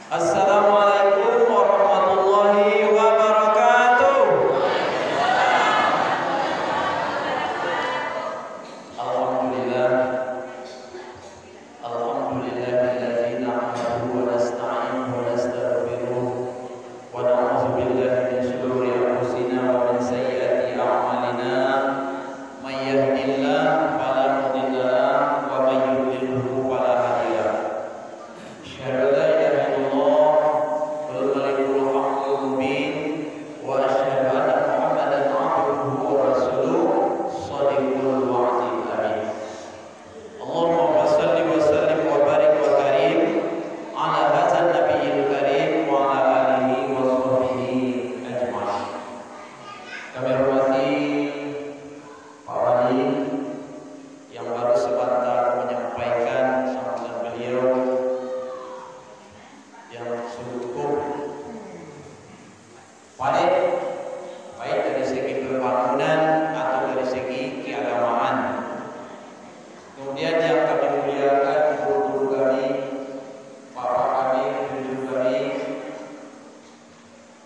Assalamualaikum warahmatullahi wabarakatuh. Alhamdulillah. Alhamdulillahilladzi nahmaduhu wa nasta'inuhu wa nastaghfiruh wa na'udzu billahi min shururi anfusina wa min sayyiati a'malina. May yahdihillahu fala mudilla lahu wa may yudlilhu fala hadiya lahu. Asyhadu an la ilaha illallah wal malikul haqqul mubin wa asyhadu anna Muhammadan abduhu wa rasuluh shadiqul wa'dil amin. Allahumma shalli wa sallim wa barik wa karim ala hadzal nabiyil karim wa ala alihi wa sahbihi ajma'in. Kami hormati Pak Wali yang baru sebentar menyampaikan sambutan beliau yang cukup baik dari segi pembangunan atau dari segi keagamaan. Kemudian yang kami muliakan guru-guru kami, bapak kami, cucu kami,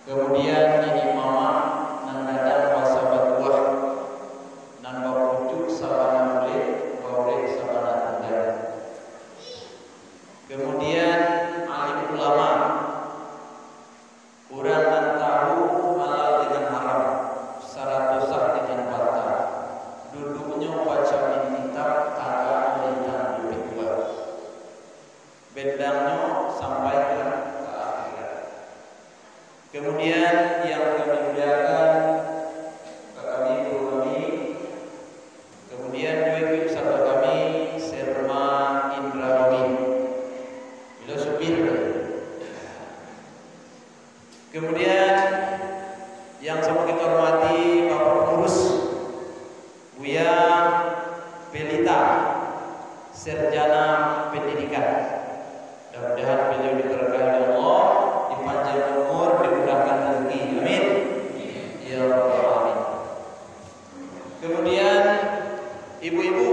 kemudian ini mama nan dadang wasabat buah nan bapucuk sabana boleh sabana tangga. Kemudian alim ulama, kurang dan tahu halal dengan haram, syarat dosa dengan batal, duduknya baca kitab kagak melintang di kedua, bedangnya sampai ke akhirat. Kemudian yang kami muliakan kami guru kami, kemudian juga sahabat kami Serma Indra Romi, beliau supir. Kemudian yang sama kita hormati Bapak Pengurus Buya Pelita, Sarjana Pendidikan. Mudah-mudahan beliau diberkahi oleh Allah, dipanjangkan umur, dimudahkan rezeki. Amin. Ya Rabbal Alamin. Kemudian ibu-ibu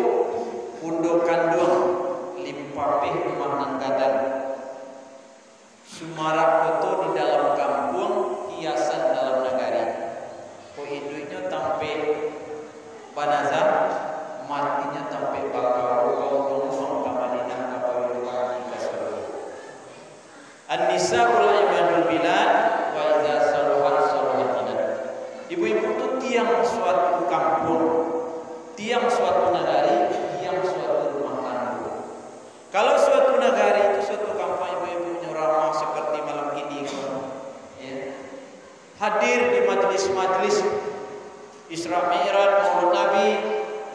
Pundok Kandung Limpapih Rumah Nanggadan, Sumarak foto di dalam kampung, hiasan dalam negari. Ko hidupnya tampe banazah, matinya tampe bakau kau tunggu kamadinah kapal wali kasar. An-nisa'ul imadul bilad wa idza saluhat saluhatinat. Ibu-ibu itu tiang suatu kampung, tiang suatu negari, tiang suatu rumah tangga. Kalau suatu negari itu suatu kampung, ibu-ibu ramah seperti malam ini, ya. Hadir di majelis-majelis Isra Mi'raj Maulid Nabi,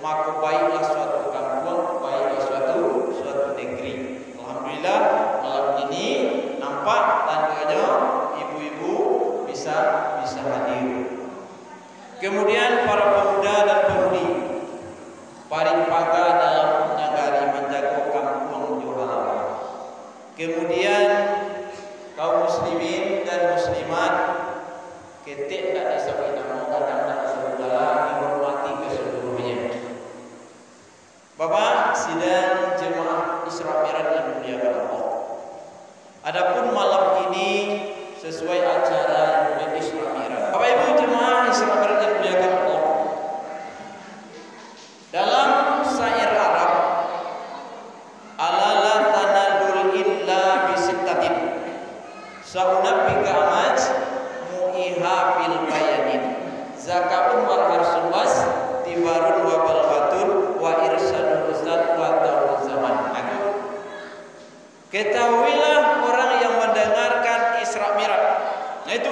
maka baiklah suatu kampung, baiklah suatu negeri. Alhamdulillah malam ini nampak tandanya ibu-ibu bisa hadir. Kemudian para pemuda dan pemudi paling paga dalam negari menjaga kampung Johalaman. Kemudian kaum muslimin dan muslimat, ketik tak disebut nama, kadang tak disebut dalam, dihormati keseluruhnya. Bapak sidang jemaah Isra Mi'raj yang dimuliakan Allah. Adapun malam ini sesuai acara yang Isra Mi'raj. Bapak Ibu jemaah Isra Mi'raj yang dimuliakan Allah. Dalam syair Arab, ala la tanadul illa bisittatin saunabika amaj mu'iha bil bayanin zakatun wal harsul was tibarun wa balghatun wa irsyadul ustad wa ta'ul zaman. Ketahuilah orang yang mendengarkan Isra Mi'raj, nah itu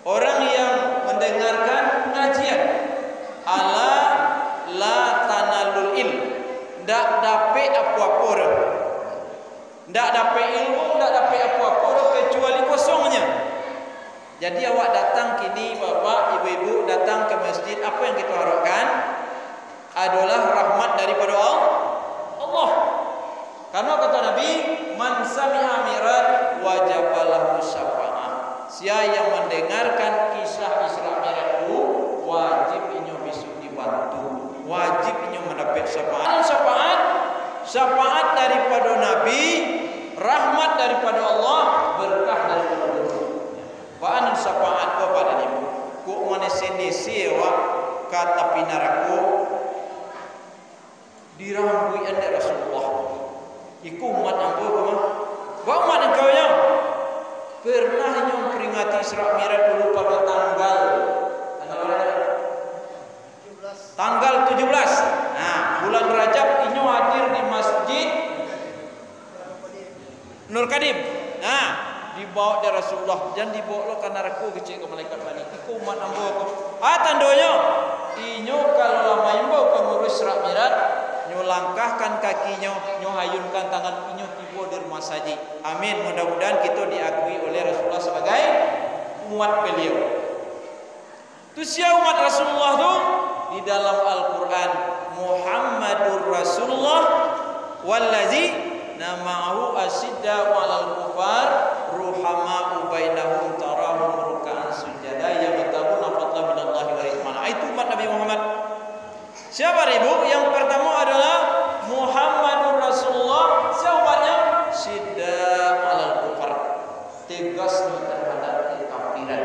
orang yang mendengarkan pengajian, ala la tanalul ilm, ndak dape apa-apa, ndak dape ilmu, ndak dape apa-apa kecuali kosongnya. Jadi awak datang kini, bapak, ibu-ibu datang ke masjid, apa yang kita harapkan adalah rahmat daripada Allah. Karena kata Nabi, man sami'a mi'raj wajabalahu syafa'ah. Siapa yang mendengarkan kisah Isra Mi'raj itu wajib inyo bisu dibantu, wajib inyo mendapat syafaat daripada Nabi, rahmat daripada Allah, isi wa kata pinaraku dirambui anda Rasulullah. Iku umat ambo mah. Wa umat engkau yang pernah nyong peringati Isra Mi'raj dulu pada tanggal tanggal 17. Nah, bulan Rajab inyo hadir di Masjid Nur Kadim. Nah, dibawa dari Rasulullah dan dibawa lo karena aku kecil ke malaikat bani. Iku umat ambo ko. Tandonyo inyo kalau lama imbo pengurus Isra Mi'raj nyo langkahkan kakinya, nyo hayunkan tangan inyo tiba di rumah saji. Amin. Mudah-mudahan kita diakui oleh Rasulullah sebagai umat beliau. Tu siapa umat Rasulullah tu? Di dalam Al-Quran Muhammadur Rasulullah wallazi nama'ahu asyidda walal kufar ruhama'u bainahum tarahum ruka'an sujada yabtaguna fadlan minallahi wa ridwana. Itu umat Nabi Muhammad. Siapa ibu? Yang pertama adalah Muhammadur Rasulullah. Siapanya? Syidda walal kufar. Tegas terhadap kekafiran.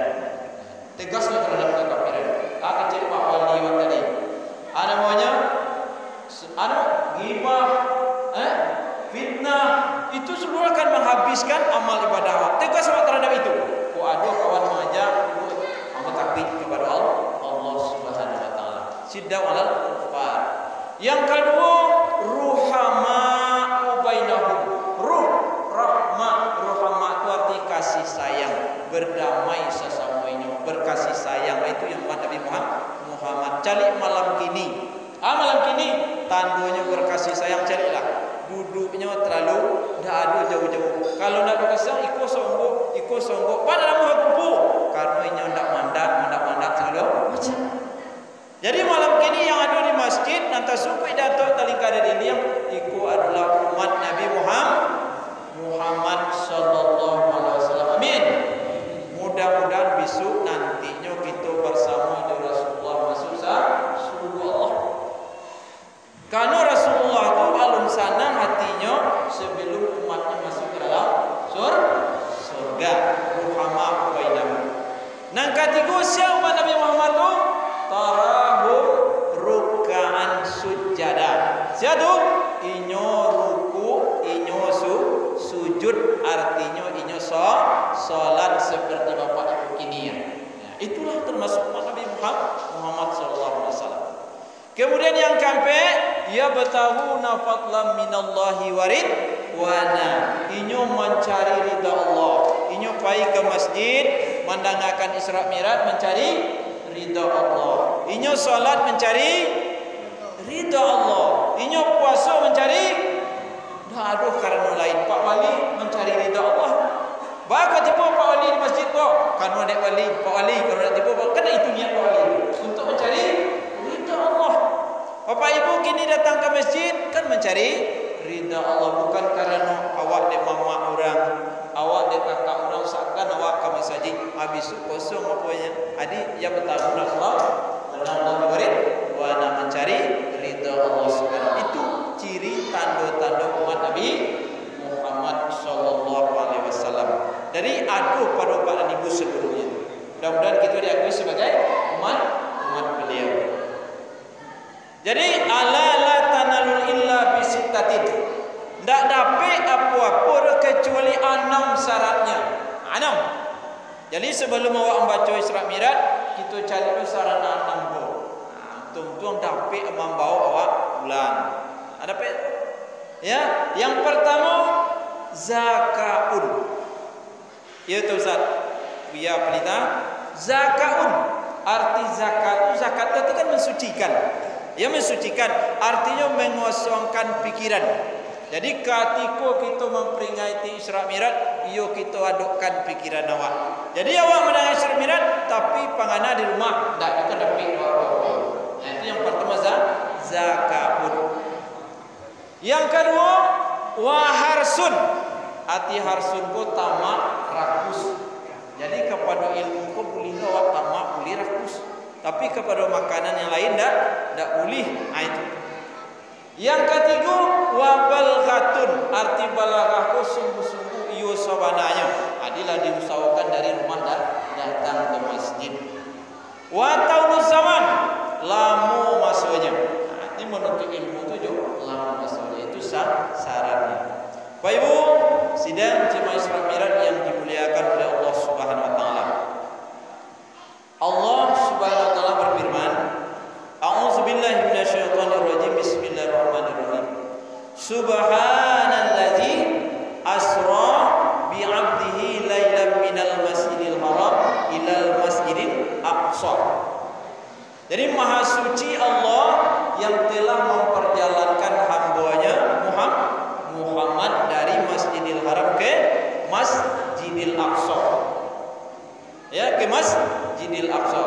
Tegas terhadap kekafiran. Kecil Pak Wali tadi. Ada maunya? Ghibah, fitnah, itu semua akan menghabiskan amal ibadah. Tegas terhadap itu. Aduh kawan mengajak amal takbir kepada Allah Subhanahu wa taala. Syidda walal kufar. Yang kedua, ruhama'u bainahum. Ruhama itu arti kasih sayang, berdamai sesamanya, berkasih sayang. Itu yang Nabi Muhammad cari malam kini. Malam kini tandanya berkasih sayang, carilah. Duduknya terlalu dah ada jauh-jauh. Kalau nak berkasih ikut songgok. Pada nama kupu. Karena ini ndak mandat selalu macam. Jadi malam kini yang ada di masjid nanti supaya datuk talingkar ini yang ikut adalah umat Nabi Muhammad sallallahu alaihi wasallam. Amin. Mudah-mudahan besok nantinya kita bersama dengan Rasulullah masuk surga Allah. Karena Rasulullah itu alum sana hatinya sebelum umatnya masuk ke dalam surga. Ruhama bainahum. Nang ketiga siapa umat Nabi Muhammad itu? Tarahum ruk'an sujada. Siapa tu? Inyo ruku, inyo sujud, artinya inyo salat seperti bapak ibu kini ya. Itulah termasuk Nabi Muhammad sallallahu alaihi wasallam. Kemudian yang keempat, ya batahuna fadlan minallahi wa ridwana. Inyo mencari ridha Allah. Inyo pergi ke masjid mendengarkan Isra Mi'raj mencari ridha Allah. Inyo salat mencari ridha Allah. Inyo puasa mencari aduh karena lain. Pak Wali mencari ridha Allah. Bagaimana tipu Pak Wali di masjid kok? Karena ada wali, Pak Wali kalau nak tipu, kena itu niat Pak Wali untuk mencari ridha Allah. Bapak Ibu kini datang ke masjid kan mencari ridha Allah, bukan karena awak dek mama orang, awak dek kakak orang, seakan awak ke masjid habis kosong apanya. Adi ya bertahun Allah dalam warid wana mencari ridha Allah Subhanahu. Itu ciri tanda-tanda umat Nabi Muhammad sallallahu alaihi wasallam. Dari adu pada para ibu sebelumnya. Mudah-mudahan kita diakui sebagai umat beliau. Jadi ala la tanalul illa bisittatin. Ndak dapat apa-apa kecuali 6 syaratnya. 6. Jadi sebelum awak membaca Isra Mi'raj, kita cari dulu syarat 6 bu. Tung-tung dapat membawa awak pulang. Ada pe? Ya, yang pertama zakaun. Ya tu Ustaz. Biar pelita. Zakaun. Arti zakat itu kan mensucikan. Ya mensucikan. Artinya mengosongkan pikiran. Jadi ketika kita memperingati Isra Mi'raj, iyo kita adukkan pikiran awak. Jadi awak mendengar Isra Mi'raj, tapi pangana di rumah tak kita dapat apa-apa. Nah, itu yang pertama zakaun. Yang kedua waharsun. Hati harsun ko tamak rakus. Jadi kepada ilmu ko boleh awak tamak boleh rakus. Tapi kepada makanan yang lain tak boleh. Nah, itu. Yang ketiga wabalghatun. Arti balaghah ko sungguh-sungguh iyo sabananya. Adilah diusahakan dari rumah dan datang ke masjid. Wa tauluz zaman, lama masanya. Nah, ini menuntut ilmu itu juga lama masanya. Itu syaratnya. Bapak Ibu, sidang jemaah Isra Mi'raj yang dimuliakan oleh Allah Subhanahu wa taala. Allah Subhanahu wa taala berfirman, A'udzubillahi minasyaitonirrajim. Bismillahirrahmanirrahim. Subhanallazi asra bi'abdihi lailan minal masjidil haram ilal masjidil aqsa. Jadi maha suci Allah yang telah memperjalankan hambanya Muhammad dari Masjidil Haram ke Masjidil Aqsa. Ya, ke Masjidil Aqsa.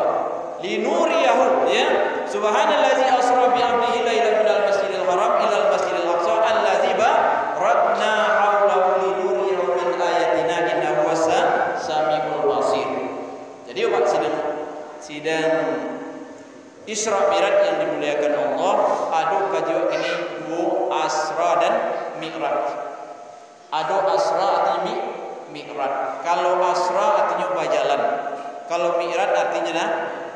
Linuriyahu, ya. Subhanallazi asra bi 'abdihi lailan minal masjidil haram ilal masjidil aqsa allazi barakna haulahu linuriyahu min ayatina innahu was-sami'ul basir. Jadi Pak sidang Isra Mi'raj yang dimuliakan Allah, ada kajian ini dua Asra dan Mi'raj. Ada Asra artinya Mi'raj. Kalau Asra artinya berjalan. Kalau Mi'raj artinya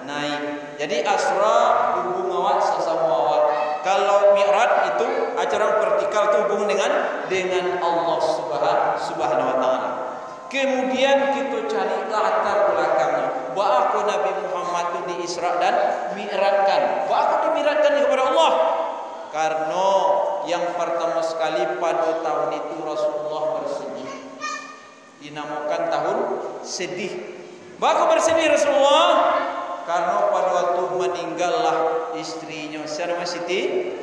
naik. Jadi Asra hubung awak sesama awak. Kalau Mi'raj itu acara vertikal itu hubung dengan Allah Subhanahu wa taala. Kemudian kita cari latar belakangnya. Bahwa Nabi Muhammad itu di Isra dan Mi'rajkan. Bahwa dimi'rajkan kepada Allah. Karena yang pertama sekali pada tahun itu Rasulullah bersedih. Dinamakan tahun sedih. Bahwa bersedih Rasulullah karena pada waktu meninggallah istrinya siapa Siti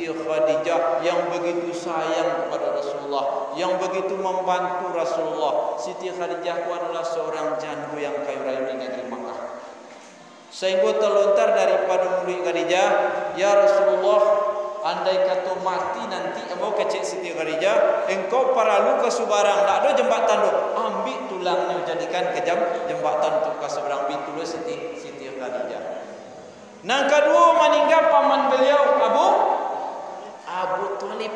Khadijah yang begitu sayang kepada Rasulullah, yang begitu membantu Rasulullah. Siti Khadijah itu adalah seorang janda yang kaya raya di negeri Makkah. Sehingga terlontar daripada mulut Khadijah, ya Rasulullah, andai kata mati nanti mau kecek Siti Khadijah, engkau paralu ke Subarang, tak ada jembatan tu, ambil tulangnya jadikan ke jembatan tu ke Subarang, bitulah Siti Khadijah. Yang kedua meninggal paman beliau Abu Thalib.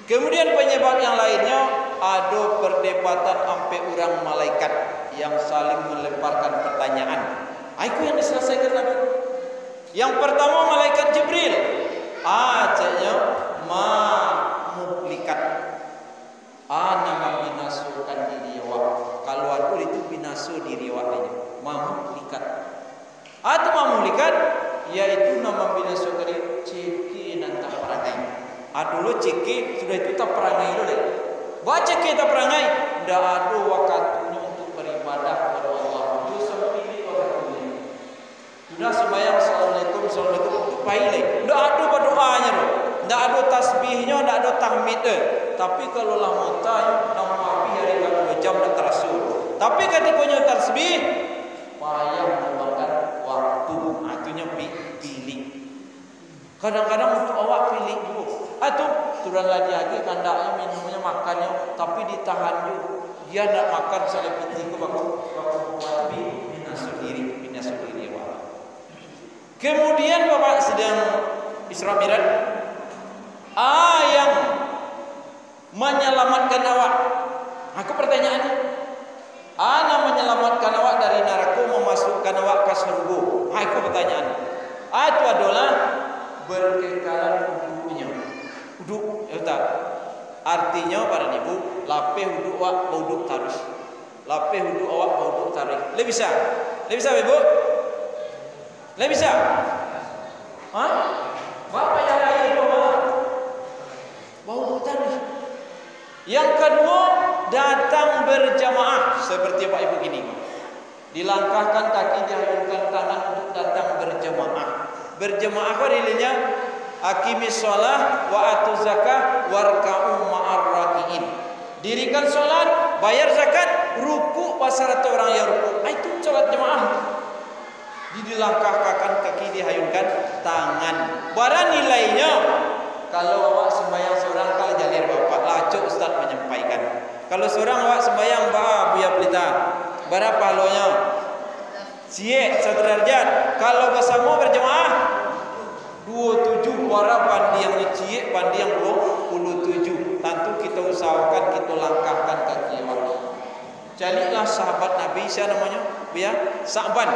Kemudian penyebab yang lainnya ada perdebatan sampai orang malaikat yang saling melemparkan pertanyaan. Itu yang diselesaikan Nabi. Yang pertama malaikat Jibril. Caknya muhlikat. Nama binasukan diri awak. Kalau aku itu binasu diri awaknya. Muhlikat. Atau muhlikat yaitu nama binasukan diri ceki dan tak perangai. Dulu ceki sudah itu tak perangai dulu. Baca ceki tak perangai. Tidak ada waktunya untuk beribadah kepada Allah. Itu seperti waktunya. Sudah sembahyang assalamualaikum pailai. Tidak ada berdoanya tu. Tidak ada tasbihnya, tidak ada tahmid. Tapi kalau lah mata nama api hari 2 jam dah terasul. Tapi ketika tasbih payah meluangkan waktu. Itunya pilih. Kadang-kadang untuk awak pilih dulu. Atau turun lagi kandaknya minumnya makannya tapi ditahan juga. Dia nak makan sampai pintu baku binasu diri awak. Kemudian Bapak sedang Isra Mi'raj, yang menyelamatkan awak. Aku pertanyaannya, ana menyelamatkan awak dari neraka, memasukkan awak ke surga. Aku pertanyaan. Itu adalah berkekalan hidupnya. Hidup, ya tak? Artinya para ibu, lapeh hidup awak bauduk tarus. Lapeh hidup awak bauduk tarik. Lebih bisa? Lebih bisa ibu? Lebih bisa? Hah? Bapak yang lain itu bauduk tarik. Yang kedua, datang berjamaah seperti Pak Ibu gini. Dilangkahkan kaki, dihayunkan tangan untuk datang berjamaah. Berjamaah apa nilainya? Aqimis shalah wa atuz zakah warka'u ma'ar raki'in. Dirikan salat, bayar zakat, ruku pasal orang yang ruku. Itu salat jemaah. Dilangkahkan kaki, dihayunkan tangan. Barang nilainya kalau awak sembahyang seorang kali jalir bapak, lacuk ustaz menyampaikan. Kalau seorang awak sembahyang Buya Pelita, berapa pahalanya? Siye 1 derajat. Kalau bersama berjemaah 27 para pandiang cie, pandiang 27. Tentu kita usahakan, kita langkahkan kaki awak. Carilah sahabat Nabi, siapa namanya? Ya, Sa'ban.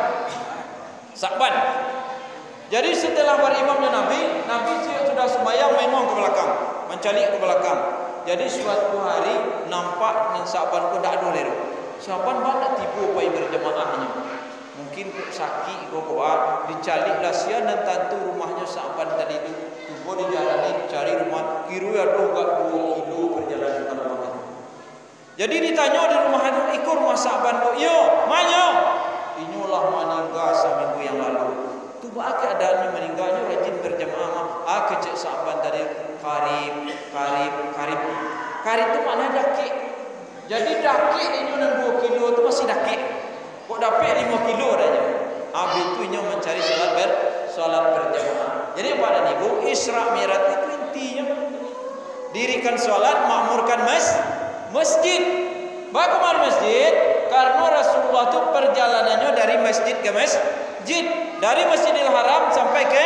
Sa'ban. Jadi setelah berimamnya Nabi sudah sembahyang memang ke belakang, mencalik ke belakang. Jadi suatu hari nampak Sa'ban pun tak ada lero. Sa'ban banyak tiba pai berjemaahnya. Mungkin sakit kokoa dicaliklah sia dan tentu rumahnya Sa'ban tadi itu. Tiba di jalan ini cari rumah kira ada gak 2 kilo perjalanan ke rumah. Jadi ditanya di rumah itu, ikut rumah Sa'ban tu. Yo, manyo. Inyulah meninggal seminggu yang lalu. Tu bah keadaannya meninggalnya rajin berjamaah. Kecek Sa'ban tadi karib itu maknanya dakik. Jadi dakik ini 2 kilo itu masih dakik. Kok dapat 5 kilo adanya. Habis itu inyo mencari salat berjamaah. Jadi pada Ibu, Isra Mi'raj itu intinya dirikan salat, makmurkan masjid. Bagaimana masjid? Karena Rasulullah itu perjalanannya dari masjid ke masjid, dari Masjidil Haram sampai ke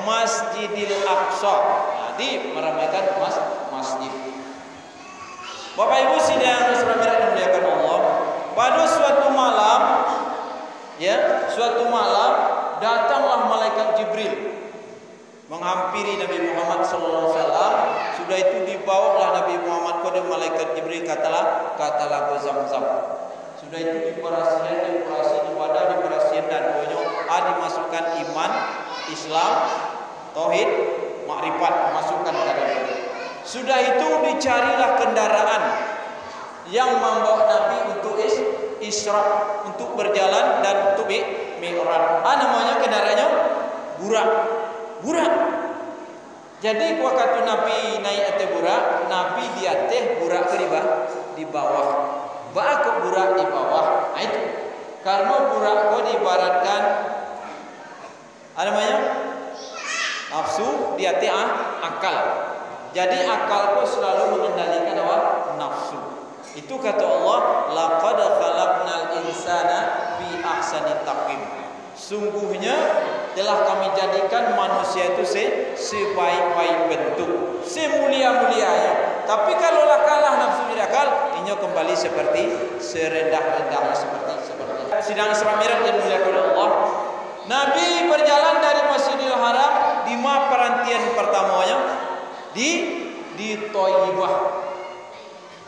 Masjidil Aqsa. Jadi meramaikan masjid. Bapak Ibu sidang Isra Mi'raj yang dimuliakan Allah, pada suatu malam datanglah malaikat Jibril menghampiri Nabi Muhammad SAW. Sudah itu dibawalah Nabi Muhammad kepada malaikat Jibril katalah Zamzam. Sudah itu diperhasikan ibadah, diperhasikan dan doanya dimasukkan iman, Islam, tauhid, makrifat, masukkan ke dalam. Sudah itu dicarilah kendaraan yang membawa Nabi untuk Isra, untuk berjalan dan untuk Mi'raj. Namanya kendaraannya burak. Jadi waktu Nabi naik atas burak, Nabi di atas, burak ke di bawah. Ke burak di bawah. Itu karena burak itu diibaratkan namanya nafsu, di atas akal. Jadi akal itu selalu mengendalikan nafsu. Itu kata Allah, laqad khalaqnal insana fi ahsani taqwim. Sungguhnya telah kami jadikan manusia itu sebaik-baik bentuk, semulia-mulianya. Tapi kalau kalah nafsu akal, ini kembali seperti serendah-rendahnya seperti. Sidang Isra Mi'raj yang dimuliakan Allah. Nabi berjalan dari Masjidil Haram di perantian pertamanya di Thaibah.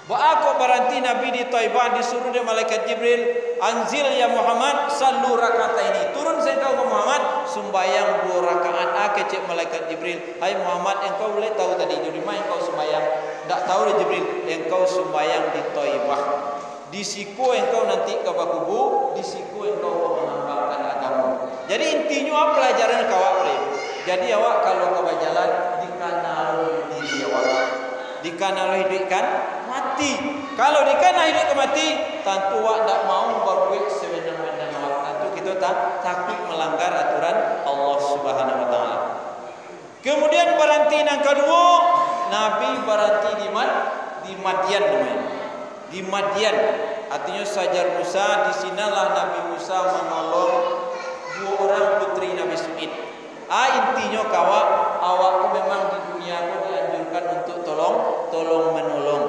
Kok berhenti Nabi di Thaibah, disuruh oleh malaikat Jibril, anzil ya Muhammad sallu rakataini. Turun engkau ke Muhammad, sembahyang 2 rakaat. Kecek malaikat Jibril, hai Muhammad, engkau boleh tahu tadi di mana engkau sembahyang? Tak tahu deh Jibril, engkau sembahyang di Thaibah. Di siku engkau nanti ke bakubu, di siku engkau mengamalkan agama. Jadi intinya apa pelajaran kawak pre? Jadi awak kalau kau berjalan di kanan diri awak, di kanan hidup kan mati. Kalau di kanan hidup ke mati, tentu awak tak mau berbuat sewenang-wenang awak. Tentu kita takut melanggar aturan Allah Subhanahu Wa Taala. Kemudian berhenti yang kedua, Nabi berhenti di Madian namanya. Di Madian, artinya Sajar Musa. Di sinalah Nabi Musa menolong 2 orang putri Nabi Su'id. Intinya kawak awak memang di dunia aku dianjurkan untuk tolong menolong.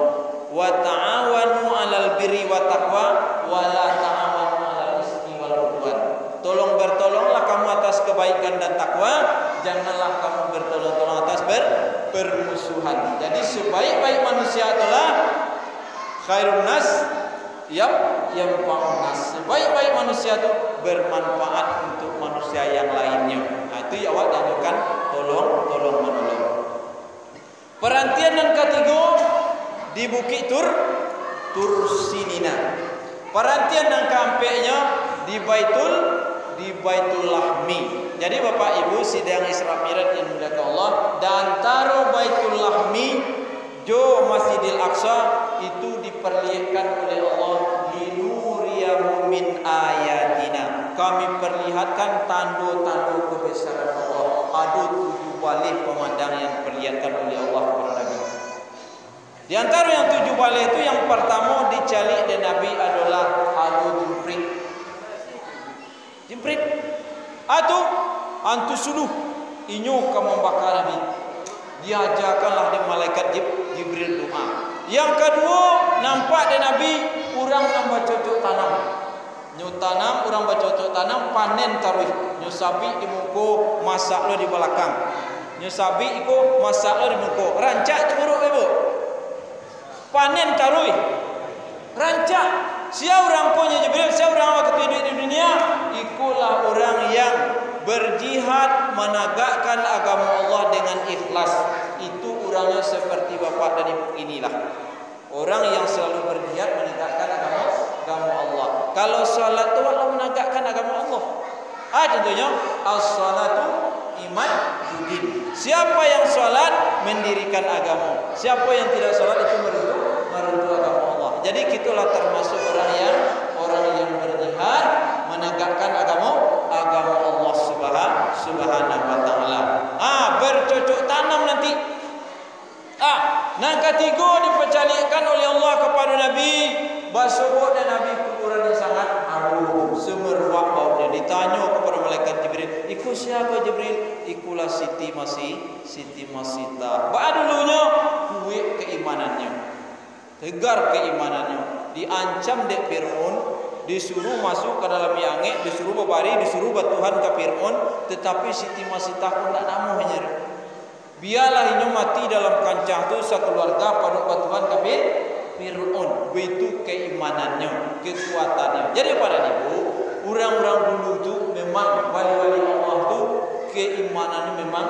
Wa ta'awanu 'alal birri wa taqwa wa la ta'awanu 'alal ismi wal 'udwan. Tolong bertolonglah kamu atas kebaikan dan takwa, janganlah kamu bertolong-tolong atas permusuhan. Jadi sebaik-baik manusia adalah khairun nas yang nas. Sebaik-baik manusia itu bermanfaat untuk manusia yang lainnya. Itu awak dianjurkan tolong menolong. Perantian yang ketiga di Bukit Tursinina. Perantian yang keempatnya di Baitul Lahmi. Jadi Bapak Ibu sidang Isra Mi'raj yang dimuliakan Allah, dan antara Baitul Lahmi jo Masjidil Aqsa itu diperlihatkan oleh Allah, linuriyahu min ayatina. Kami perlihatkan tanda-tanda kebesaran Allah. Ada 7 balik pemandangan yang diperlihatkan oleh Allah kepada Nabi. Di antara yang 7 balik itu, yang pertama dicalik dan Nabi adalah Jimprit. Atau antu suluh inyo kamu bakar Nabi. Diajarkanlah di malaikat Jibril doa. Yang kedua, nampak dan Nabi kurang nambah cocok tanam. Nyo Nyu tanam, orang bercocok tanam, panen taruh. Nyu sabi di muko, masak lo di belakang. Nyu sabi iko masak lo di muko. Rancak buruk ibu. Panen taruh. Rancak. Sia orang punya Jibril, sia orang waktu hidup di dunia, ikulah orang yang berjihad menegakkan agama Allah dengan ikhlas. Itu orangnya seperti bapak dan ibu inilah. Orang yang selalu berjihad menegakkan agama Allah. Kalau salat itu adalah menegakkan agama Allah. Contohnya as-salatu iman din. Siapa yang salat mendirikan agama. Siapa yang tidak salat itu meruntuh agama Allah. Jadi kitulah termasuk orang yang berjihad menegakkan agama Allah Subhanahu wa taala. Bercocok tanam nanti. Yang ketiga dipercalikan oleh Allah kepada Nabi, basubuk dan Nabi kuburan yang sangat harum, semerbak baunya. Ditanya kepada malaikat Jibril, "Iku siapa Jibril?" "Ikulah Siti Masita." Dulunya kuat keimanannya. Tegar keimanannya. Diancam dek Fir'aun, disuruh masuk ke dalam yangit, disuruh berbaring, disuruh bertuhan ke Fir'aun, tetapi Siti Masita pun tak namu hanya. Biarlah ini mati dalam kancah tu sekeluarga pada bertuhan ke Fir'aun. Begitu keimanannya, kekuatannya. Jadi pada ibu, orang-orang dulu tu memang wali-wali Allah tu keimanannya memang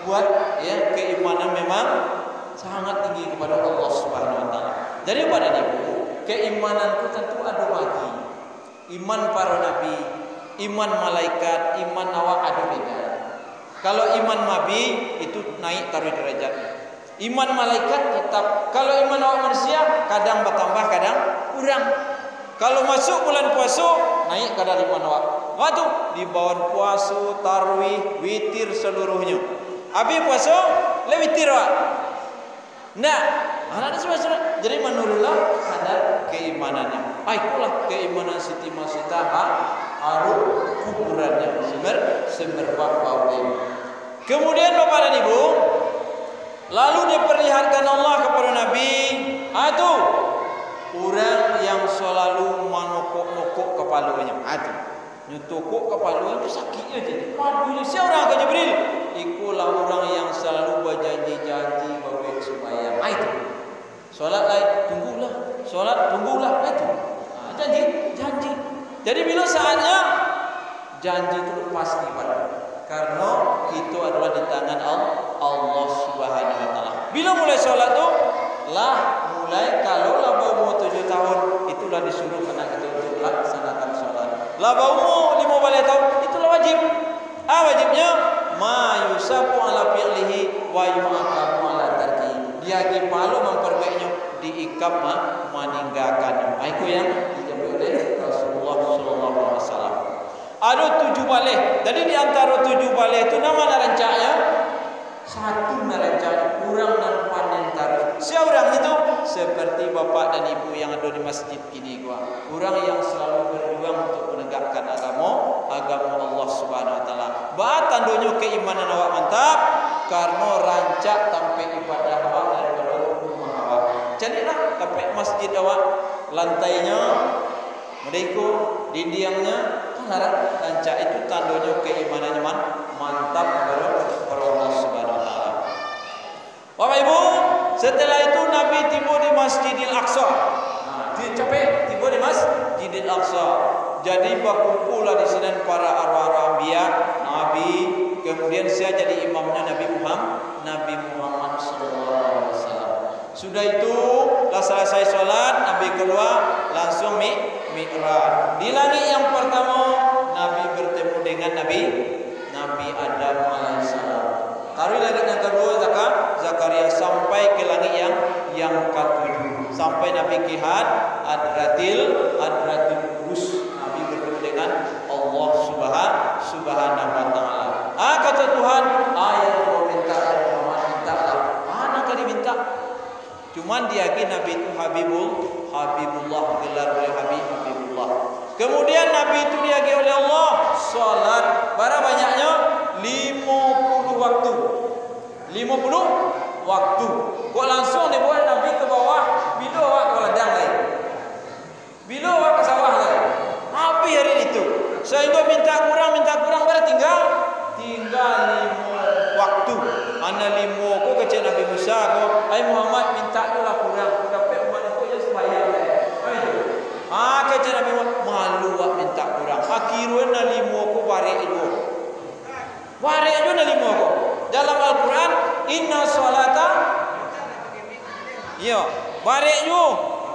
kuat, ya, keimanan memang sangat tinggi kepada Allah Subhanahu wa taala. Jadi pada ibu, keimanan itu tentu ada bagi. Iman para nabi, iman malaikat, iman awak ada beda. Kalau iman nabi itu naik taruh derajatnya. Iman malaikat tetap. Kalau iman awak manusia kadang bertambah, kadang kurang. Kalau masuk bulan puasa naik kadar iman awak. Waktu di bawah puasa, tarawih, witir seluruhnya. Habis puasa, le witir awak. Nah, ada sebab. Jadi menurutlah kadar keimanannya. Itulah keimanan Siti Masita harum kuburannya semerbak baunya. Kemudian Bapak dan Ibu, lalu diperlihatkan Allah kepada Nabi, itu orang yang selalu menokok-nokok kepalanya. Itu nyetukuk kepalanya itu sakitnya jadi. Padunya siapa ke Jibril? Ikulah orang yang selalu berjanji-janji bawa sembahyang. Itu. Solat lain tunggulah, solat tunggulah. Itu. Janji. Jadi bila saatnya janji itu pasti pada. Karena itu adalah di tangan Allah Subhanahu wa taala. Bila mulai solat tu mulai kalau umur 7 tahun itulah disuruh anak itu untuk laksanakan solat. Umur 15 tahun itulah wajib. Wajibnya ma yusabu ala fi'lihi wa yu'aqabu ala tarkihi. Dia dipalu memperbaikinya, diikap meninggalkannya. Itu yang dijawab oleh Rasulullah sallallahu alaihi wasallam. Ada 7 balih. Jadi di antara 7 balih itu nama rancaknya satu rancaknya kurang dan panen taruh. Siapa orang itu? Seperti bapak dan ibu yang ada di masjid ini gua. Orang yang selalu berjuang untuk menegakkan agama Allah Subhanahu wa taala. Tandonya keimanan awak mantap karena rancak sampai ibadah awak daripada rumah awak. Jadilah sampai masjid awak lantainya mereka dindingnya rancak itu tandonya keimanannya mantap kepada Allah Subhanahu wa taala. Bapak Ibu, setelah itu Nabi tiba di Masjidil Aqsa. Tiba di Masjidil Aqsa. Jadi berkumpullah di sini para arwah anbiya, nabi, kemudian saya jadi imamnya Nabi Muhammad sallallahu alaihi wasallam. Sudah itu, setelah selesai sholat, Nabi keluar langsung mi'raj. Di langit yang pertama, Nabi bertemu dengan Nabi Adam alaihissalam. Taruh langit yang kedua, Zakaria sampai ke langit yang ke-7. Sampai Nabi ke Hadratil Qudus. Nabi bertemu dengan Allah Subhanahu wa taala. Kata Tuhan, yang kau minta Muhammad mintalah. Mana kau diminta? Cuman diagi Nabi itu Habibullah, gelar oleh Habibullah. Kemudian Nabi itu diagi oleh Allah salat berapa banyaknya? 50 waktu. 50 waktu. Kok langsung dibuat Nabi ke bawah, bila awak ke ladang lain. Bila awak ke sawah lain. Habis hari Sehingga minta kurang berarti tinggal 5 waktu. Ana 5 ko kecil Nabi Musa ko, ai Muhammad minta yo lah kurang. Dapat umat ko je sembahyang. Kecil Nabi Muhammad malu wak minta kurang. Akhirnya na 5 ko barek yo. Barek yo na 5 ko. Dalam Al-Quran inna salata yo barek yo.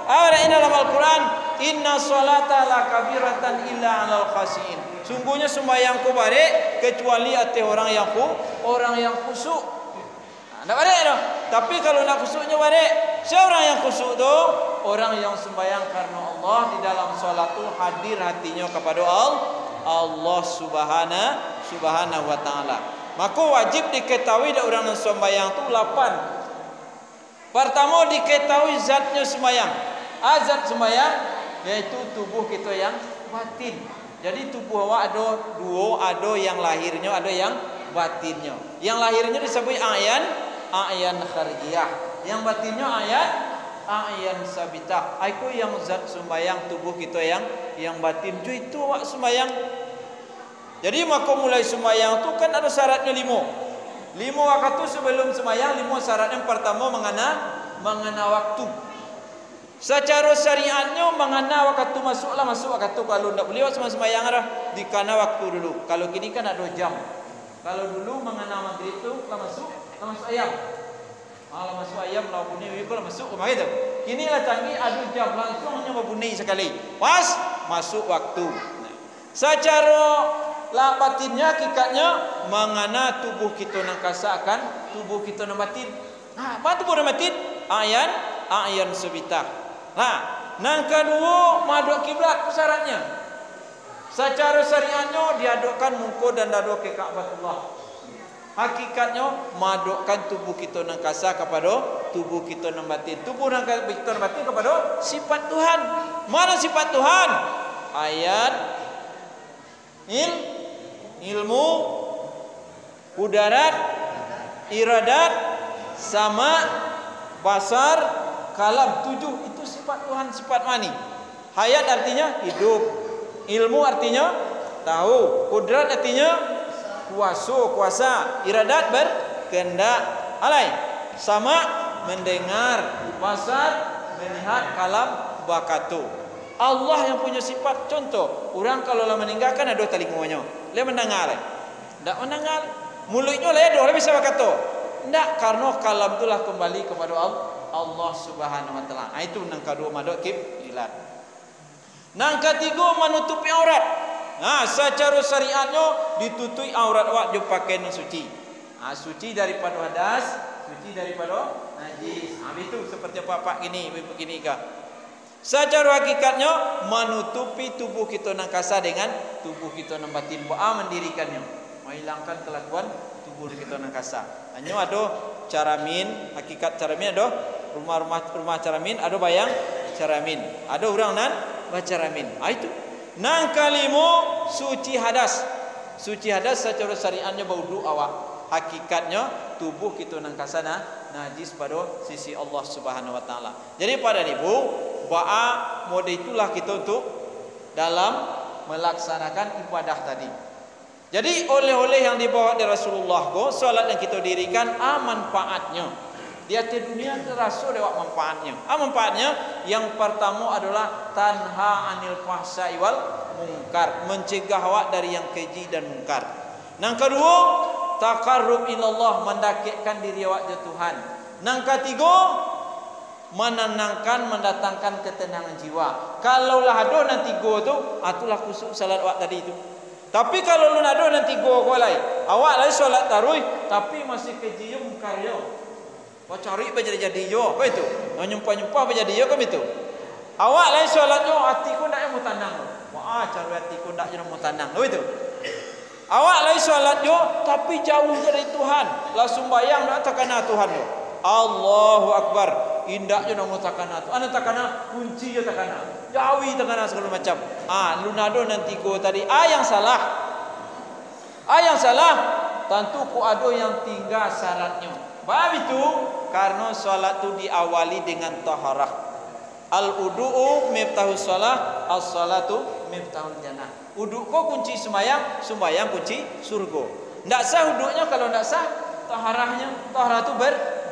Ada dalam Al-Quran inna salata la kabiratan illa 'alal khasiin. Sungguhnya sembahyangku barek kecuali hati orang yang khusyuk. Enggak barek dah. Tapi kalau nak khusyuknya barek. Siapa yang khusyuk tu? Orang yang sembahyang karena Allah, di dalam solat tu hadir hatinya kepada Allah Subhanahu wa taala. Maka wajib diketahui dak orang yang sembahyang tu 8. Pertama diketahui zatnya sembahyang. Zat sembahyang yaitu tubuh kita yang batin. Jadi tubuh awak ada dua, ada yang lahirnya, ada yang batinnya. Yang lahirnya disebut a'yan kharijiyah. Yang batinnya a'yan sabitah. Itu yang zat sembahyang tubuh kita yang batin. Itu awak sembahyang. Jadi maka mulai sembahyang tu kan ada syaratnya 5. 5 waktu sebelum sembahyang, 5 syaratnya. Pertama mengena waktu. Secara syariatnya mengena waktu masuk waktu. Kalau tidak boleh sembahyang dah dikena waktu dulu. Kalau kini kan ada jam. Kalau dulu mengena maghrib tu lah masuk ayam. Lah masuk ayam lah bunyi kalau masuk kemarin tu. Kini lah canggih ada jam langsung hanya berbunyi sekali. Pas masuk waktu. Secara lah batinnya hakikatnya mengena tubuh kita nang kasakan tubuh kita nang batin. Apa tubuh nang batin? A'yan sabitah. Nang kedua maduk kiblat syaratnya. Secara syariatnya diadukkan muka dan dada ke Ka'batullah. Hakikatnya madukkan tubuh kita nang kasa kepada tubuh kita nang batin. Tubuh nang kita nang batin kepada sifat Tuhan. Mana sifat Tuhan? Ayat ilmu, kudarat, iradat, sama, basar, kalam. 7 itu sifat Tuhan, sifat mani. Hayat artinya hidup, ilmu artinya tahu, kudrat artinya kuasa, iradat berkehendak, alai sama mendengar, basar melihat, kalam bakatu. Allah yang punya sifat. Contoh, orang kalau lah meninggalkan ada telinganya, dia mendengar, tidak mendengar. Mulutnya lah ada, bisa berkata, tidak, karena kalam itulah kembali kepada Allah Subhanahu wa taala. Itu nang kedua maduk kiblat. Nang ketiga menutupi aurat. Secara syariatnya ditutupi aurat awak jo pakai yang suci. Suci daripada hadas, suci daripada najis. Itu seperti apa gini, begini kah? Secara hakikatnya menutupi tubuh kita nang kasa dengan tubuh kita nang batin. Mendirikannya, menghilangkan kelakuan tubuh kita nang kasa. Hanya ada caramin, hakikat caramin ada rumah caramin, ada bayang caramin, ada orang nan bacaramin. Itu. Nang kalimo suci hadas. Suci hadas secara syariatnya baudu awak. Hakikatnya tubuh kita nang kasana najis pada sisi Allah Subhanahu wa taala. Jadi pada ibu ba'a mode itulah kita untuk dalam melaksanakan ibadah tadi. Jadi oleh-oleh yang dibawa dari Rasulullah ko, solat yang kita dirikan manfaatnya. Di hati dunia terasa lewat manfaatnya. Manfaatnya yang pertama adalah tanha anil fahsya'i wal munkar, mencegah awak dari yang keji dan munkar. Yang kedua, taqarrub ilallah, mendekatkan diri awak ke Tuhan. Yang ketiga, menenangkan, mendatangkan ketenangan jiwa. Kalaulah ada nanti go tu, itulah khusyuk salat awak tadi itu. Tapi kalau lu ada nanti go lain, awak lain solat tarawih tapi masih keji munkar yo. Kau cari jadi yo, apa itu? Nyumpah jadi yo kan itu. Awak lain solatnya hatiku ndak yang mau tanang. Wah, cari hatiku ndak yang mau tanang. Apa itu? Awak lain solatnya tapi jauh dari Tuhan. Lah sembahyang ndak takana Tuhan yo. Allahu Akbar. Indaknya nak takana tu. Ana takana kunci yo takana. Jauhi takana segala macam. Lu nado nanti go tadi. Yang salah. Yang salah. Tentu ku ada yang tinggal syaratnya. Bab itu karena solat tu diawali dengan taharah. Al-udu'u miftahus shalah, as-salatu miftahul jannah. Uduk ko kunci sembahyang, sembahyang kunci surga. Ndak sah uduknya kalau ndak sah taharahnya. Taharah itu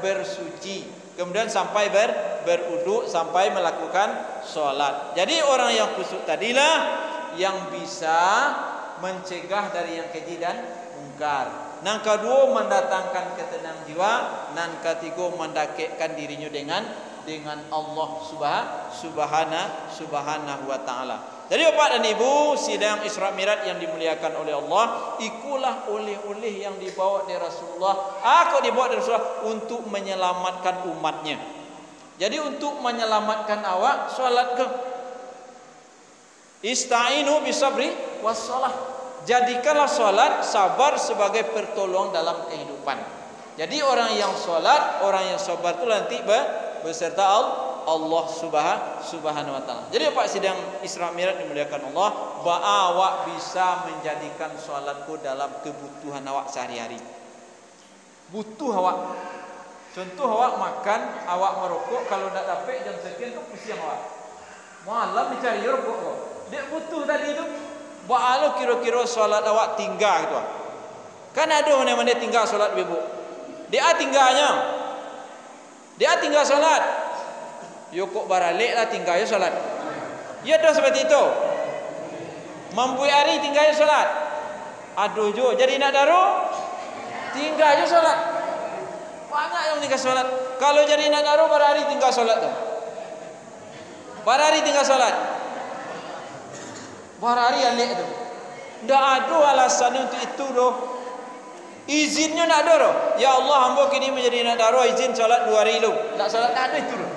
bersuci. Kemudian sampai beruduk sampai melakukan sholat. Jadi orang yang khusyuk tadilah yang bisa mencegah dari yang keji dan mungkar. Yang kedua mendatangkan ketenangan jiwa. Yang ketiga mendekatkan dirinya dengan Allah subhanahu wa ta'ala. Jadi Bapak dan Ibu, sidang Isra Mi'raj yang dimuliakan oleh Allah, ikulah oleh-oleh yang dibawa dari Rasulullah. Aku dibawa dari Rasulullah untuk menyelamatkan umatnya. Jadi untuk menyelamatkan awak, salat ke. Ista'inu bisabri wassalah. Jadikanlah salat, sabar sebagai pertolongan dalam kehidupan. Jadi orang yang salat, orang yang sabar itu nanti beserta Allah subhanahu wa ta'ala. Jadi Pak sidang Isra Mi'raj dimuliakan Allah, awak bisa menjadikan salatku dalam kebutuhan awak sehari-hari. Butuh awak. Contoh awak makan, awak merokok, kalau tidak dapat jam sekian tu pusing awak. Malam dicari rokok kok. Dia butuh tadi itu. Ba'alo kira-kira salat awak tinggal gitu. Kan ada mana-mana tinggal salat ibu. Dia tinggalnya. Dia tinggal salat. Yo kok baralik lah tinggal yo salat. Ya dah seperti itu. Mampu hari tinggal yo salat. Aduh jo, jadi nak daru tinggal yo salat. Banyak yang tinggal salat. Kalau jadi nak daru berhari tinggal salat tu. Berhari tinggal salat. Berhari alik tu. Ndak ada alasan untuk itu doh. Izinnya nak ada doh. Ya Allah, hamba kini menjadi nak daru izin salat 2 hari lu. Tak salat tak ada itu doh.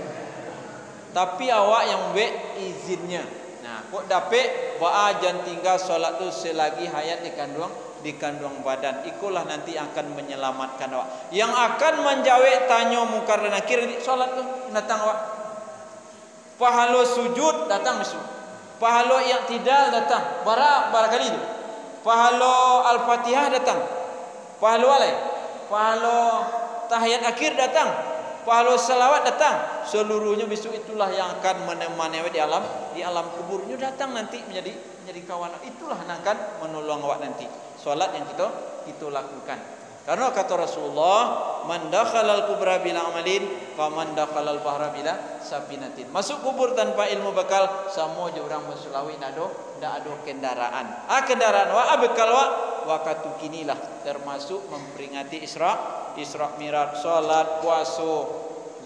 Tapi awak yang buat izinnya. Nah, kok dapat jangan tinggal solat tu selagi hayat di kandung badan. Ikulah nanti akan menyelamatkan awak. Yang akan menjawab tanya mungkar dan nakir solat tu datang awak. Pahala sujud datang besok. Pahala yang tidak datang. Barakali tu. Pahala Al-Fatihah datang. Pahala alai. Pahala tahiyat akhir datang. Pahala salawat datang. Seluruhnya besok itulah yang akan menemani awak di alam kuburnya datang nanti menjadi kawan. Itulah yang akan menolong awak nanti. Salat yang kita lakukan. Karena kata Rasulullah, man dakhalal kubra bila amalin, fa man dakhalal bahra bila safinatin. Masuk kubur tanpa ilmu bekal, sama je orang bersulawi ndak ada kendaraan. Kendaraan wa bekal wa katukinilah, termasuk memperingati Isra Mi'raj, salat, puasa,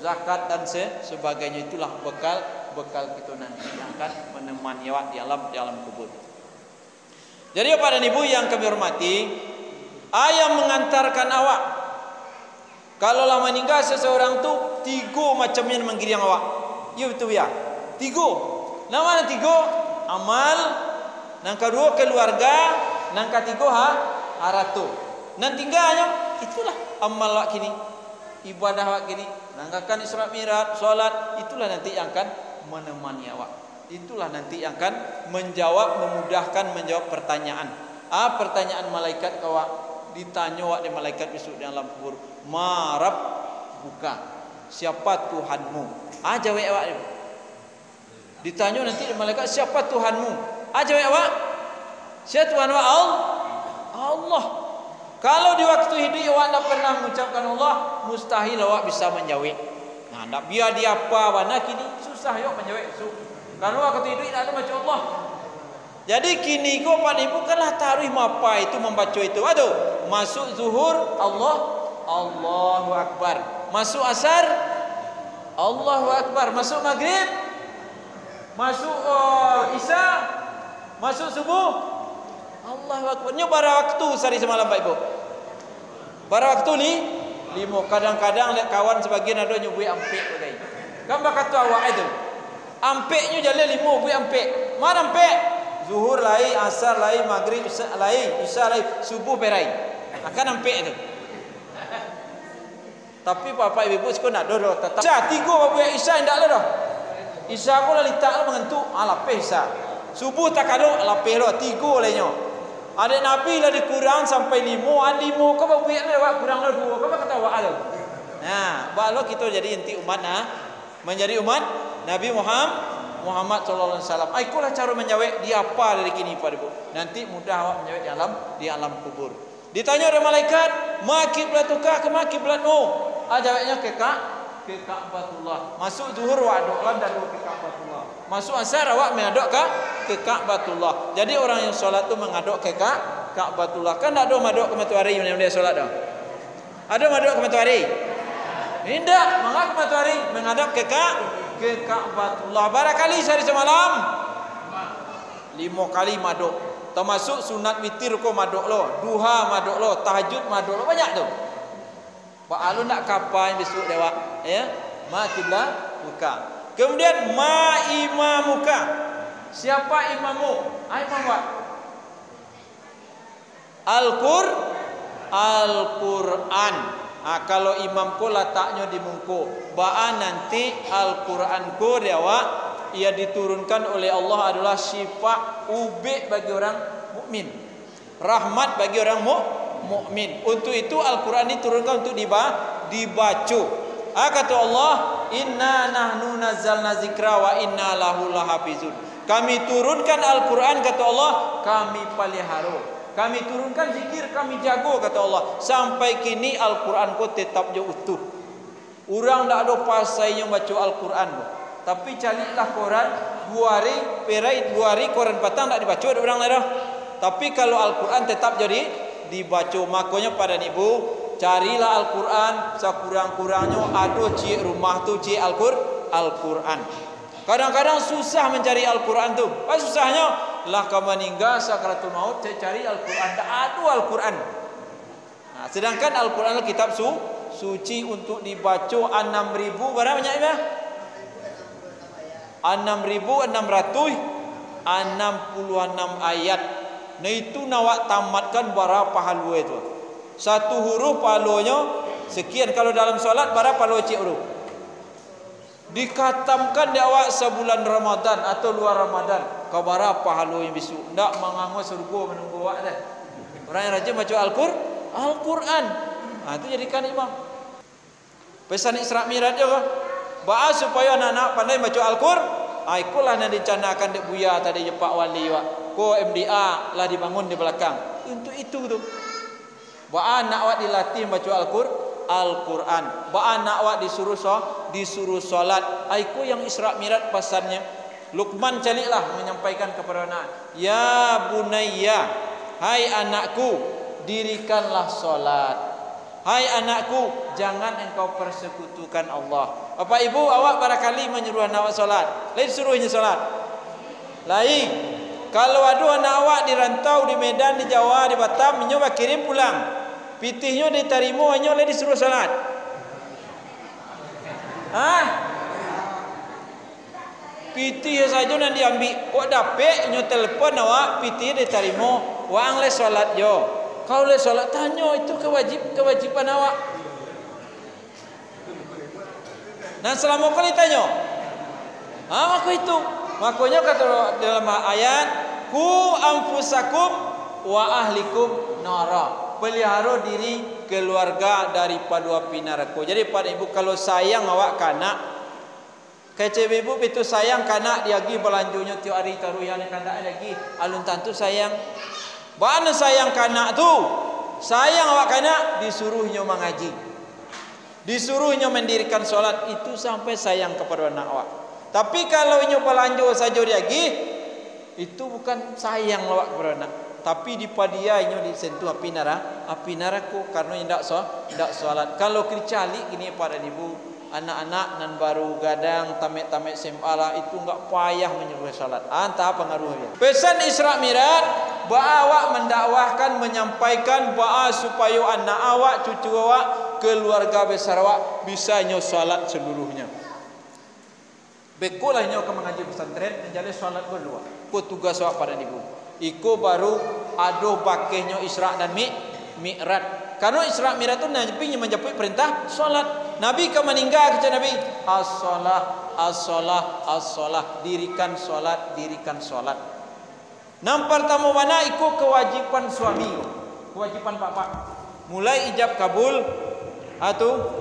zakat dan sebagainya. Itulah bekal kita nanti yang akan menemani awak di alam kubur. Jadi Bapak dan Ibu yang kami hormati, ayah mengantarkan awak. Kalau lama meninggal seseorang tu 3 macamnya menggiring awak. Ya betul ya. 3. Nama 3 amal, yang kedua keluarga, yang ketiga haratu. Nan tinggalnya itulah amal awak kini, ibadah awak kini, langgakan Isra Mi'raj, salat, itulah nanti yang akan menemani awak. Itulah nanti yang akan memudahkan menjawab pertanyaan. Pertanyaan malaikat awak, ditanya awak di malaikat besok di alam kubur, marab buka, siapa Tuhanmu? Jawab awak. Ditanya nanti di malaikat, siapa Tuhanmu? Jawab awak, siapa Tuhan awak? Allah. Kalau di waktu hidup awak tak pernah mengucapkan Allah, mustahil awak bisa menjawab. Nah, tak biar dia apa mana kini susah awak menjawab. Kalau waktu hidup tak ada macam Allah. Jadi kini kau Pak Ibu kanlah taruh mapa itu membaca itu. Aduh, masuk zuhur Allahu Akbar. Masuk asar Allahu Akbar. Masuk maghrib, masuk isya, masuk subuh Allahu Akbar. Ini bara waktu sehari semalam Pak Ibu. Bara waktu ni 5. Kadang-kadang lihat kawan sebagian ada nyubui ampek lagi. Kan bakal tu awak itu. Ampeknya jalan 5 bui ampek. Mana ampek? Zuhur lain, asar lain, maghrib lain, isya lain, subuh berai. Akan ampek itu. Tapi Bapak Ibu sekolah nak dodo tetap. Isya 3 Bapak isya ndak lah dah. Isya ko lah litak lah mengentuk, lapeh isya. Subuh tak ada lapeh dah 3 lainnya. Ada Nabi lah dikurang sampai 5, 5 kau Bapak lah kurang lah 2. Kau kata awak ada. Nah, balau kita jadi inti umat menjadi umat Nabi Muhammad sallallahu alaihi wasallam. Ikulah cara menjawab dia apa dari kini pada ibu. Nanti mudah awak menjawab di alam kubur. Ditanya oleh malaikat, "Ma kiblatuka kama kiblatmu?" Jawabnya ke Ka'batullah. Masuk zuhur wa adok dan ke Ka'batullah. Masuk asar awak mengadok ke Ka'batullah. Jadi orang yang solat tu mengadok ke Ka'batullah. Kan tak ada madok ke matahari yang dia solat dah. Ada madok ke matahari? Tidak, mengapa ke matahari mengadok ke Ka'batullah. Barangkali sehari semalam 5 kali madok. Termasuk sunat witir ko madok lo, duha madok lo, tahajud madok lo, banyak tu. Pak alun nak kapan besok dewa, ya? Ma kiblat muka. Kemudian ma imamuka. Siapa imammu? Imam apa? Al-Quran. Kalau imam ko letaknya di mungko, baan nanti Al-Quran ko dewa ia diturunkan oleh Allah adalah syifa ube bagi orang mukmin, rahmat bagi orang mukmin. Untuk itu Al-Quran diturunkan untuk dibaca. Kata Allah, inna nahnu nazzalna zikra wa inna lahu lahafizun. Kami turunkan Al-Quran, kata Allah, kami pelihara. Kami turunkan zikir, kami jago, kata Allah. Sampai kini Al-Quran ko tetap je utuh. Orang tak ada pasainya baca Al-Quran. Tapi carilah koran 2 hari, perai 2 hari koran petang tak dibaca ada orang lain. Tapi kalau Al-Quran tetap jadi dibaca. Makanya pada ibu, carilah Al-Quran sekurang-kurangnya ada cik rumah tu cik Al-Quran. Kadang-kadang susah mencari Al-Quran tu. Apa susahnya? Lah kamu meninggal sakaratul maut cari Al-Quran, tak ada Al-Quran. Nah, sedangkan Al-Quran kitab suci untuk dibaca 6.000 berapa banyak ya? 6.666 ayat. Nah itu nawak tamatkan berapa halwa itu? Satu huruf pahalanya sekian. Kalau dalam solat berapa pahala cik huruf? Dikatamkan di awak sebulan Ramadan atau luar Ramadan, kau berapa pahala yang bisu? Ndak mengangus surga menunggu awak dah. Orang yang rajin baca Al-Quran. Itu jadikan imam. Pesan Isra Mi'raj juga. Ba'a supaya anak-anak pandai baca Al-Quran. Ikulah yang dicanakan dek buya tadi je Pak Wali wak. Ko MDA lah dibangun di belakang. Untuk itu tu. Ba'a anak awak dilatih baca Al-Quran. Ba'a anak awak disuruh solat. Iku yang Isra Mi'raj pesannya. Luqman caliklah menyampaikan kepada anak. Ya bunayya, hai anakku, dirikanlah solat. Hai anakku, jangan engkau persekutukan Allah. Bapak ibu, awak barangkali menyuruh anak awak solat. Lain suruhnya solat. Lain. Kalau ada anak awak di rantau, di Medan, di Jawa, di Batam, nyoba kirim pulang. Pitihnya diterima, hanya oleh disuruh solat. Pitih saja nak diambil. Kok dapat nyo telefon awak, pitih diterima, wang le solat jo. Kau le solat tanya itu kewajiban awak. Dan selama kau ditanya, aku itu. Makanya kata dalam ayat, ku anfusakum wa ahlikum nara. Pelihara diri keluarga daripada api neraka. Jadi pada ibu kalau sayang awak kanak, kecil ibu itu sayang kanak dia pergi belanjunya tiap hari taruhan kanak lagi. Alun tantu sayang. Bagaimana sayang kanak tu? Sayang awak kanak disuruhnya mengaji. Disuruhnya mendirikan solat, itu sampai sayang kepada anak awak. Tapi kalau nyo belanjo saja dia pergi, itu bukan sayang awak kepada anak. Tapi di padia nyo disentuh api neraka karena ndak solat. Kalau kercali ini pada ibu, anak-anak nan baru gadang tamek-tamek SMA lah itu enggak payah menyuruh salat. Entah pengaruhnya. Pesan Isra Mi'raj, awak mendakwahkan, menyampaikan supaya anak awak, cucu awak, keluarga besar awak bisa nyo salat seluruhnya. Bekolah nyo ke mengaji pesantren menjadi salat berdua. Ko tugas awak pada ibu. Iko baru ado bakehnya Isra dan Mi'raj. Karena Isra Mi'raj itu Nabi menjemput perintah solat. Nabi ke meninggal kata Nabi, as-salah, dirikan solat. Nam pertama mana ikut kewajiban suami, kewajiban bapak. Mulai ijab kabul atau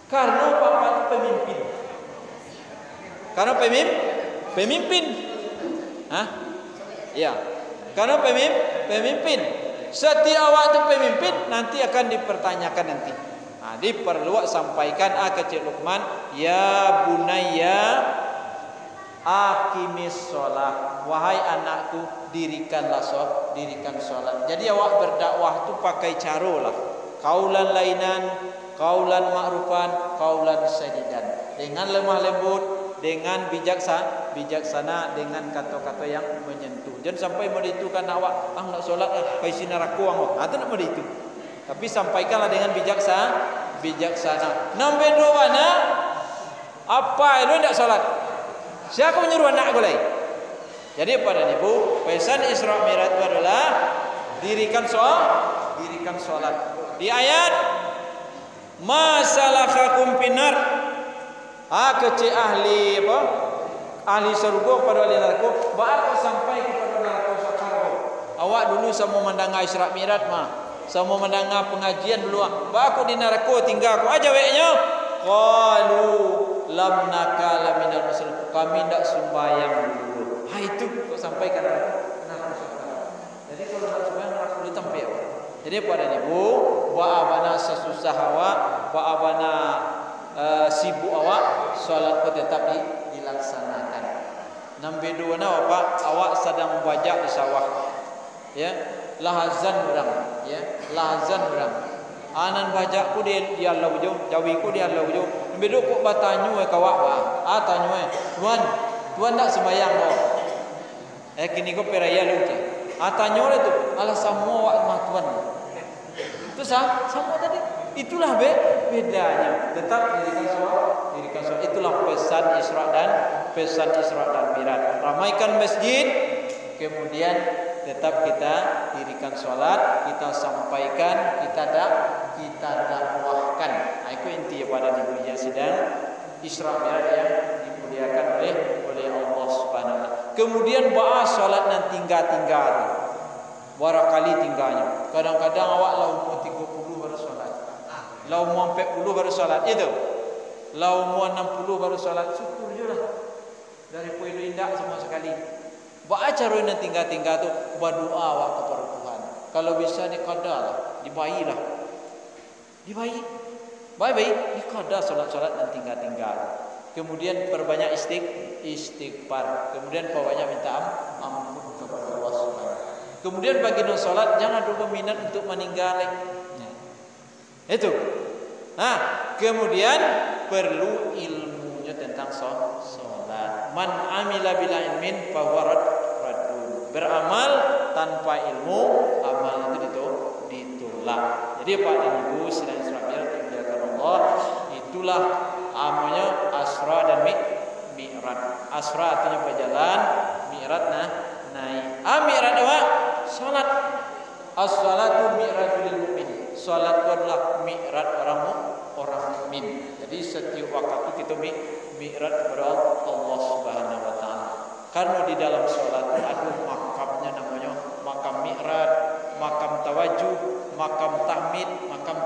karena bapak karena pemimpin. Karena pemimpin. Hah? Ya. Karena pemimpin. Setiap waktu pemimpin nanti akan dipertanyakan nanti. Nah, diperluas sampaikan kecil Luqman, ya bunayya aqimis sholat, wahai anakku dirikan sholat. Jadi awak berdakwah tu pakai cara lah, kaulan lainan, kaulan ma'rufan, kaulan sadidan, dengan lemah lembut, dengan bijaksana, dengan kata-kata yang menyentuh. Jangan sampai meritukan awak, nak solat kai sinar aku itu nak meritu. Tapi sampaikanlah dengan bijaksana. Nambe doana apa itu tidak solat? Siapa menyuruh anak aku lagi? Jadi pada ibu, pesan Isra Mi'raj itu adalah dirikan solat. Di ayat masalakakum finar, kecil ahli apa? Ahli surga pada ahli neraka, baik sampai kepada neraka sakaratul. Awak dulu sama mendengar Isra Mi'raj sama mendengar pengajian dulu. Baik aku di neraka tinggal aku aja weknya. Qalu lam nakala minal muslimin. Kami tidak sembahyang dulu. Itu kok sampaikan neraka sakaratul. Jadi kalau nak sembahyang neraka dulu tempat. Jadi pada ibu, abana sesusah awak, abana sibuk awak, solat pun tetap dilaksanakan. Nombor dua apa? Awak sedang membajak di sawah, ya, lahazan orang, ya, lahazan orang. Anan bajakku dia Allah ujung, jawiku dia Allah ujung. Nombor dua kok bertanya kawak tanya tuan tak sembahyang kau. Kini kau peraya lu ke? Tanya itu, alah semua awak mah tuan. Itu sama tadi. Itulah bedanya. Tetap dirikan sholat. Itulah pesan Isra dan Mi'raj. Ramaikan masjid, kemudian tetap kita dirikan sholat, kita sampaikan, kita dakwahkan. Itu inti pada ibunya sidang Isra Mi'raj yang dimuliakan oleh Allah Subhanahu wa taala. Kemudian bahas sholat nan tinggal-tinggal. Barakali tinggalnya. Kadang-kadang awak lau umur 30 baru sholat. Lau umur 40 baru sholat. Itu. Lau umur 60 baru sholat. Syukur je lah. Dari poin indah semua sekali. Baca cara yang tinggal-tinggal tu berdoa awak kepada Tuhan. Kalau bisa dikadar lah. Dibayilah. Dibayi. Baik-baik. Dikadar sholat-sholat dan tinggal-tinggal. Kemudian perbanyak istighfar. Kemudian perbanyak minta ampun kepada Allah Subhanahu. Kemudian bagi non solat jangan lupa minat untuk meninggal. Itu. Kemudian perlu ilmunya tentang solat. Man amila bila ilmin fahuwa raddun. Beramal tanpa ilmu, amal itu ditolak. Jadi Pak dan Ibu sedang Isra Mi'raj dimuliakan Allah, itulah namanya Asra dan Mi'raj. Asra artinya berjalan, Mi'raj naik. Mi'raj apa? Salat. As-salatu mi'rajul mu'min. Salat itu adalah mi'raj orang mukmin. Jadi setiap waktu kita mi'raj kepada Allah Subhanahu wa taala. Karena di dalam salat ada makamnya namanya makam mi'raj, makam tawajuh, makam tahmid, makam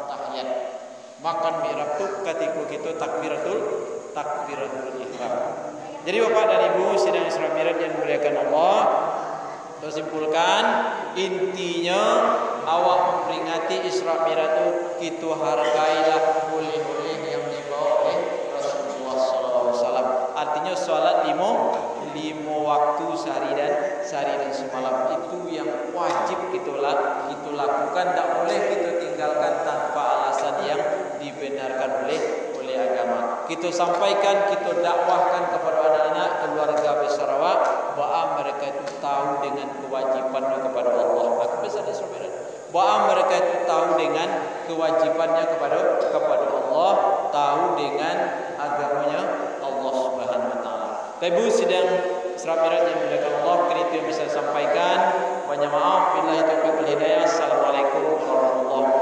tahiyat. Makam mi'raj itu ketika kita takbiratul ihram. Jadi Bapak dan Ibu sidang Isra Mi'raj yang dimuliakan Allah, tersimpulkan intinya awak memperingati Isra Mi'raj itu kita hargailah oleh-oleh yang dibawa oleh Rasulullah SAW. Artinya sholat lima waktu sehari dan semalam itu yang wajib kita lakukan. Tak boleh kita tinggalkan tanpa alasan yang dibenarkan oleh agama. Kita sampaikan, kita dakwahkan kepada anak-anak keluarga besar awak bahwa mereka itu tahu dengan kewajibannya kepada Allah. Aku besar di saudara. Bahwa mereka itu tahu dengan kewajibannya kepada Allah, tahu dengan agamanya Allah Subhanahu wa taala. Ibu sidang Isra Mi'raj yang dimuliakan Allah, mungkin itu yang bisa sampaikan. Banyak maaf, billahi taufiq wal hidayah. Assalamualaikum warahmatullahi wabarakatuh.